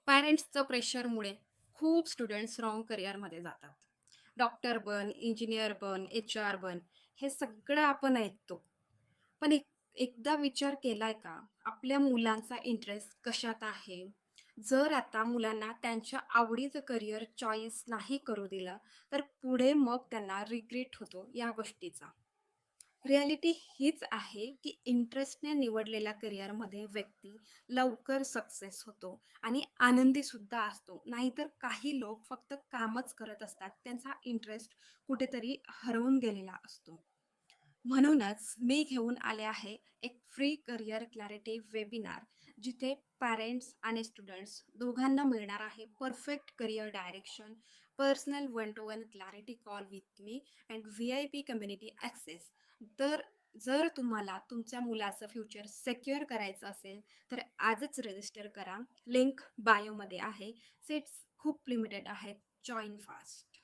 पॅरेंट्सचं प्रेशरमुळे खूप students wrong करिअरमध्ये जातात. डॉक्टर बन, इंजिनियर बन, HR बन, हे सगळं आपण ऐकतो. पण एकदा विचार केलाय का, आपल्या मुलांचा इंटरेस्ट कशात आहे? जर आता मुलांना त्यांच्या आवडीचं करिअर चॉईस नाही करू दिलं, तर पुढे मग त्यांना रिग्रेट होतो या गोष्टीचा. रिॲलिटी हीच आहे, की इंटरेस्टने निवडलेल्या करिअरमध्ये व्यक्ती लवकर सक्सेस होतो आणि आनंदीसुद्धा असतो. नाहीतर काही लोक फक्त कामच करत असतात. त्यांचा इंटरेस्ट कुठेतरी हरवून गेलेला असतो. म्हणूनच मी घेऊन आले आहे एक फ्री करिअर क्लॅरिटी वेबिनार, जिथे पॅरेंट्स आणि स्टुडंट्स दोघांना मिळणार आहे perfect career direction, personal one two one clarity call with me and VIP community access. तर जर तुम्हाला तुमच्या मुलाचं फ्युचर सेक्युअर करायचं असेल, तर आजच रजिस्टर करा. लिंक बायोमध्ये आहे. सीट्स खूप लिमिटेड आहेत. Join fast.